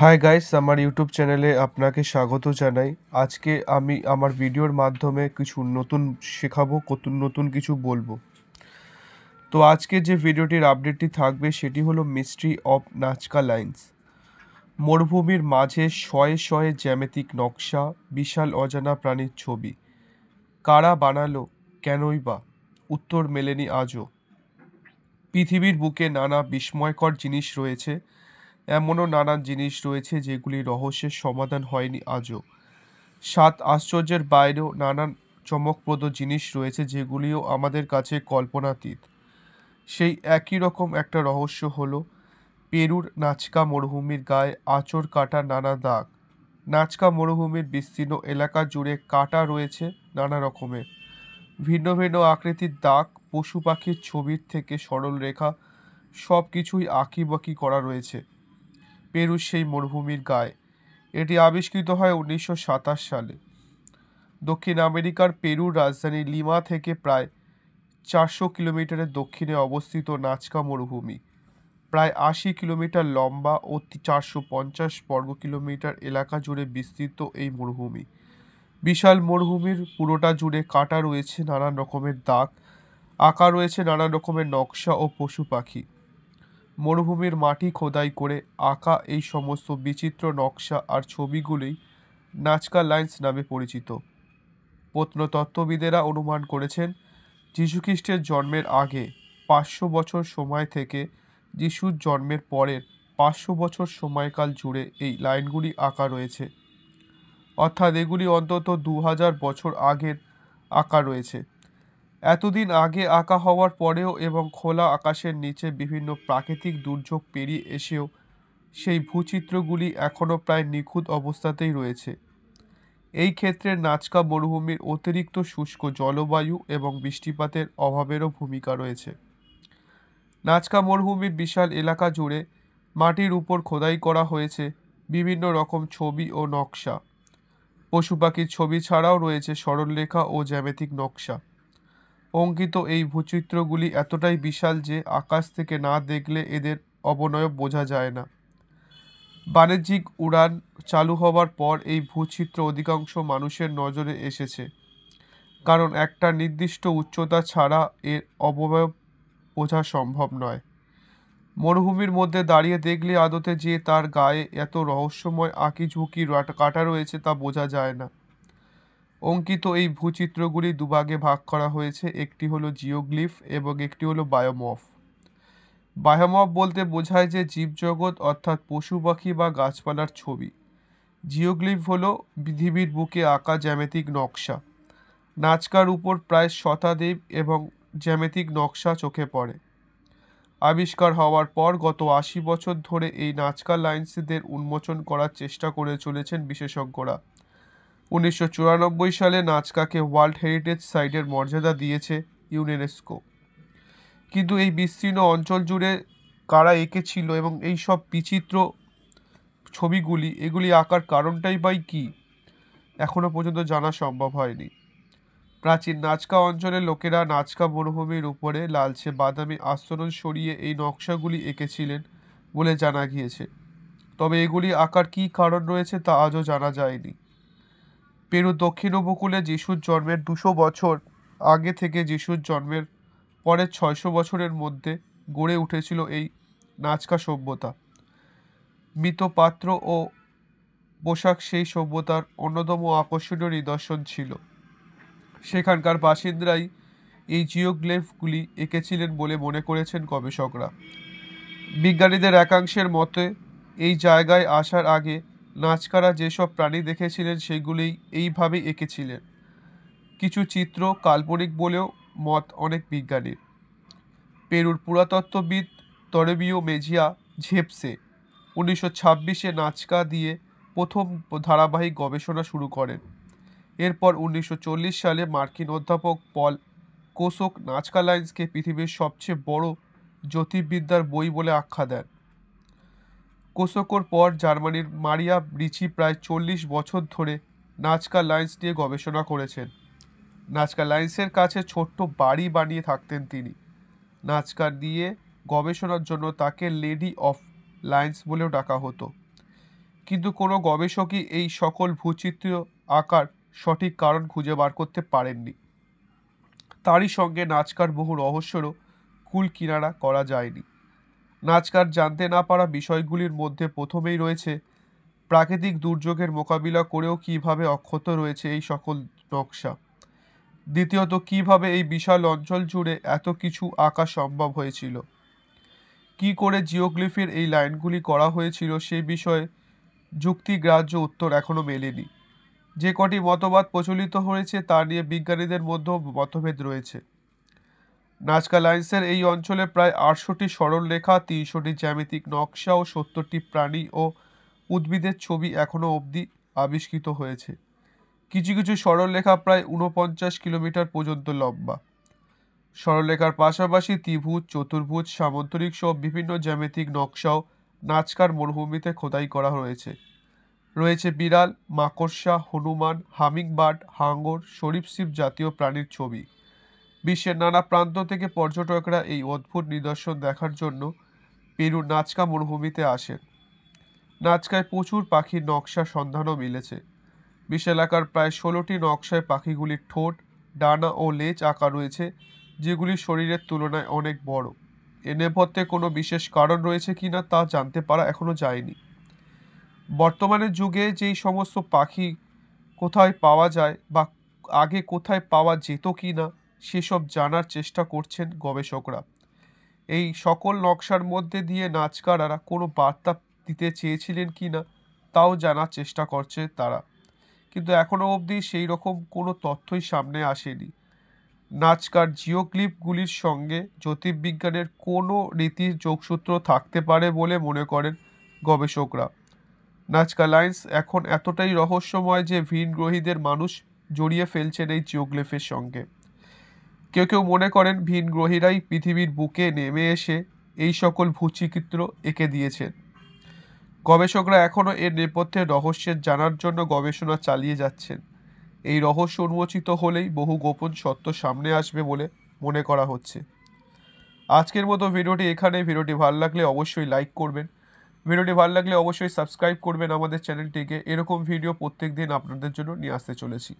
Hi guys, আমার YouTube চ্যানেলে আপনাকে স্বাগত জানাই। আজকে আমি আমার ভিডিওর মাধ্যমে কিছু নতুন শেখাবো, নতুন কিছু বলবো। তো আজকে যে ভিডিওটির আপডেটটি থাকবে সেটি হলো মিস্ট্রি অফ নাজকা লাইন্স। মরুভূমির মাঝে শয়ে শয়ে জ্যামিতিক নকশা, বিশাল অজানা প্রাণীর ছবি। কারা বানালো, কেনই বা? উত্তর মেলেনি আজও। পৃথিবীর বুকে নানা বিস্ময়কর জিনিস রয়েছে, এমনও নানান জিনিস রয়েছে যেগুলি রহস্যের সমাধান হয়নি আজও। সাত আশ্চর্যের বাইরেও নানান চমকপ্রদ জিনিস রয়েছে যেগুলিও আমাদের কাছে কল্পনাতীত। সেই একই রকম একটা রহস্য হলো পেরুর নাজকা মরুভূমির গায়ে আঁচড় কাটা নানা দাগ। নাজকা মরুভূমির বিস্তীর্ণ এলাকা জুড়ে কাটা রয়েছে নানা রকমের ভিন্ন ভিন্ন আকৃতির দাগ, পশু পাখির ছবির থেকে সরল রেখা, সব কিছুই আঁকিবাঁকি করা রয়েছে পেরুর সেই মরুভূমির গায়ে। এটি আবিষ্কৃত হয় 1927 সালে দক্ষিণ আমেরিকার পেরুর রাজধানী লিমা থেকে প্রায় 400 কিলোমিটারের দক্ষিণে অবস্থিত নাজকা মরুভূমি। প্রায় 80 কিলোমিটার লম্বা ও 450 বর্গ কিলোমিটার এলাকা জুড়ে বিস্তৃত এই মরুভূমি। বিশাল মরুভূমির পুরোটা জুড়ে কাটা রয়েছে নানান রকমের দাগ, আঁকা রয়েছে নানান রকমের নকশা ও পশু পাখি। মরুভূমির মাটি খোদাই করে আঁকা এই সমস্ত বিচিত্র নকশা আর ছবিগুলোই নাজকা লাইন্স নামে পরিচিত। প্রত্নতত্ত্ববিদেরা অনুমান করেছেন যীশুখ্রিস্টের জন্মের আগে 500 বছর সময় থেকে যিশুর জন্মের পরের 500 বছর সময়কাল জুড়ে এই লাইনগুলি আঁকা রয়েছে, অর্থাৎ এগুলি অন্তত 2000 বছর আগের আঁকা রয়েছে। এতদিন আগে আঁকা হওয়ার পরেও এবং খোলা আকাশের নিচে বিভিন্ন প্রাকৃতিক দুর্যোগ পেরিয়ে এসেও সেই ভূচিত্রগুলি এখনও প্রায় নিখুঁত অবস্থাতেই রয়েছে। এই ক্ষেত্রে নাজকা মরুভূমির অতিরিক্ত শুষ্ক জলবায়ু এবং বৃষ্টিপাতের অভাবেরও ভূমিকা রয়েছে। নাজকা মরুভূমির বিশাল এলাকা জুড়ে মাটির উপর খোদাই করা হয়েছে বিভিন্ন রকম ছবি ও নকশা। পশু পাখির ছবি ছাড়াও রয়েছে সরলরেখা ও জ্যামিতিক নকশা। অঙ্কিত এই ভূচিত্রগুলি এতটাই বিশাল যে আকাশ থেকে না দেখলে এদের অবয়ব বোঝা যায় না। বাণিজ্যিক উড়ান চালু হওয়ার পর এই ভূচিত্র অধিকাংশ মানুষের নজরে এসেছে, কারণ একটা নির্দিষ্ট উচ্চতা ছাড়া এর অবয়ব বোঝা সম্ভব নয়। মরুভূমির মধ্যে দাঁড়িয়ে দেখলে আদতে যে তার গায়ে এত রহস্যময় আঁকিঝুঁকি কাটা রয়েছে তা বোঝা যায় না। অঙ্কিত এই ভূচিত্রগুলি দুভাগে ভাগ করা হয়েছে, একটি হলো জিওগ্লিফ এবং একটি হলো বায়োমর্ফ। বায়োমর্ফ বলতে বোঝায় যে জীবজগৎ অর্থাৎ পশু পাখি বা গাছপালার ছবি। জিওগ্লিফ হলো পৃথিবীর বুকে আঁকা জ্যামিতিক নকশা। নাজকার উপর প্রায় শতাধিক এবং জ্যামিতিক নকশা চোখে পড়ে। আবিষ্কার হওয়ার পর গত 80 বছর ধরে এই নাজকা লাইন্সদের উন্মোচন করার চেষ্টা করে চলেছেন বিশেষজ্ঞরা। 1994 সালে নাজকাকে ওয়ার্ল্ড হেরিটেজ সাইটের মর্যাদা দিয়েছে ইউনেস্কো। কিন্তু এই বিস্তীর্ণ অঞ্চল জুড়ে কারা এঁকেছিল এবং এই সব বিচিত্র ছবিগুলি, এগুলি আঁকার কারণটাই বা কী, এখনও পর্যন্ত জানা সম্ভব হয়নি। প্রাচীন নাজকা অঞ্চলের লোকেরা নাজকা মরুভূমির উপরে লালচে বাদামি আস্তরণ সরিয়ে এই নকশাগুলি এঁকেছিলেন বলে জানা গিয়েছে, তবে এগুলি আঁকার কী কারণ রয়েছে তা আজও জানা যায়নি। পেরু দক্ষিণ উপকূলে যিশুর জন্মের 200 বছর আগে থেকে যিশুর জন্মের পরের 600 বছরের মধ্যে গড়ে উঠেছিল এই নাজকা সভ্যতা। মৃৎপাত্র ও পোশাক সেই সভ্যতার অন্যতম আকর্ষণীয় নিদর্শন ছিল। সেখানকার বাসিন্দারাই এই জিওগ্লিফগুলি এঁকেছিলেন বলে মনে করেছেন গবেষকরা। বিজ্ঞানীদের একাংশের মতে এই জায়গায় আসার আগে নাজকারা যেসব প্রাণী দেখেছিলেন সেগুলি এইভাবেই এঁকেছিলেন। কিছু চিত্র কাল্পনিক বলেও মত অনেক বিজ্ঞানীর। পেরুর পুরাতত্ত্ববিদ তরেবিও মেজিয়া ঝেপসে 1926-এ নাজকা দিয়ে প্রথম ধারাবাহিক গবেষণা শুরু করেন। এরপর 1940 সালে মার্কিন অধ্যাপক পল কোসক নাজকা লাইন্সকে পৃথিবীর সবচেয়ে বড় জ্যোতির্বিদ্যার বই বলে আখ্যা দেন। কোসোকোর পর জার্মানির মারিয়া রিচি প্রায় 40 বছর ধরে নাজকা লাইন্স নিয়ে গবেষণা করেছেন। নাজকা লাইন্সের কাছে ছোট্ট বাড়ি বানিয়ে থাকতেন তিনি। নাজকা নিয়ে গবেষণার জন্য তাকে লেডি অফ লাইন্স বলেও ডাকা হতো। কিন্তু কোনো গবেষকই এই সকল ভূচিত্রীয় আঁকার সঠিক কারণ খুঁজে বার করতে পারেননি। তারই সঙ্গে নাজকার বহু রহস্যেরও কুল কিনারা করা যায়নি। নাজকার জানতে না পারা বিষয়গুলির মধ্যে প্রথমেই রয়েছে প্রাকৃতিক দুর্যোগের মোকাবিলা করেও কিভাবে অক্ষত রয়েছে এই সকল নকশা। দ্বিতীয়ত, কিভাবে এই বিশাল অঞ্চল জুড়ে এত কিছু আঁকা সম্ভব হয়েছিল। কি করে জিওগ্লিফের এই লাইনগুলি করা হয়েছিল সেই বিষয়ে যুক্তিগ্রাহ্য উত্তর এখনও মেলেনি। যে কটি মতবাদ প্রচলিত হয়েছে তা নিয়ে বিজ্ঞানীদের মধ্যেও মতভেদ রয়েছে। নাজকা লাইন্সের এই অঞ্চলে প্রায় 800টি সরলরেখা, 300টি জ্যামিতিক নকশা ও 70টি প্রাণী ও উদ্ভিদের ছবি এখনও অবধি আবিষ্কৃত হয়েছে। কিছু কিছু সরলরেখা প্রায় 49 কিলোমিটার পর্যন্ত লম্বা। সরলরেখার পাশাপাশি ত্রিভুজ, চতুর্ভুজ, সামান্তরিক সহ বিভিন্ন জ্যামিতিক নকশাও নাজকার মরুভূমিতে খোদাই করা হয়েছে। রয়েছে বিড়াল, মাকড়সা, হনুমান, হামিংবার্ড, হাঙর, সরীসৃপ জাতীয় প্রাণীর ছবি। বিশ্বের নানা প্রান্ত থেকে পর্যটকরা এই অদ্ভুত নিদর্শন দেখার জন্য পেরুর নাজকা মরুভূমিতে আসেন। নাজকায় প্রচুর পাখির নকশার সন্ধানও মিলেছে। বিশাল আকার প্রায় 16টি নকশায় পাখিগুলির ঠোঁট, ডানা ও লেজ আঁকা রয়েছে, যেগুলি শরীরের তুলনায় অনেক বড়। এ নেপথ্যে কোনো বিশেষ কারণ রয়েছে কিনা তা জানতে পারা এখনও যায়নি। বর্তমানের যুগে যেই সমস্ত পাখি কোথায় পাওয়া যায় বা আগে কোথায় পাওয়া যেত কি না সেসব জানার চেষ্টা করছেন গবেষকরা। এই সকল নকশার মধ্যে দিয়ে নাজকাররা কোনো বার্তা দিতে চেয়েছিলেন কি না তাও জানার চেষ্টা করছে তারা, কিন্তু এখনও অবধি সেই রকম কোনো তথ্যই সামনে আসেনি। নাজকার জিওগ্লিফগুলির সঙ্গে জ্যোতির্বিজ্ঞানের কোনো রীতির যোগসূত্র থাকতে পারে বলে মনে করেন গবেষকরা। নাজকা লাইন্স এখন এতটাই রহস্যময় যে ভিনগ্রহীদের মানুষ জড়িয়ে ফেলছেন এই জিওগ্লিফের সঙ্গে। কেউ কেউ মনে করেন ভিনগ্রহীরাই পৃথিবীর বুকে নেমে এসে এই সকল ভূচিত্র এঁকে দিয়েছেন। গবেষকরা এখনও এর নেপথ্যে রহস্যের জানার জন্য গবেষণা চালিয়ে যাচ্ছেন। এই রহস্য উন্মোচিত হলেই বহু গোপন সত্য সামনে আসবে বলে মনে করা হচ্ছে। আজকের মতো ভিডিওটি এখানে। ভিডিওটি ভালো লাগলে অবশ্যই লাইক করবেন। ভিডিওটি ভালো লাগলে অবশ্যই সাবস্ক্রাইব করবেন আমাদের চ্যানেলটিকে। এরকম ভিডিও প্রত্যেক দিন আপনাদের জন্য নিয়ে আসতে চলেছি।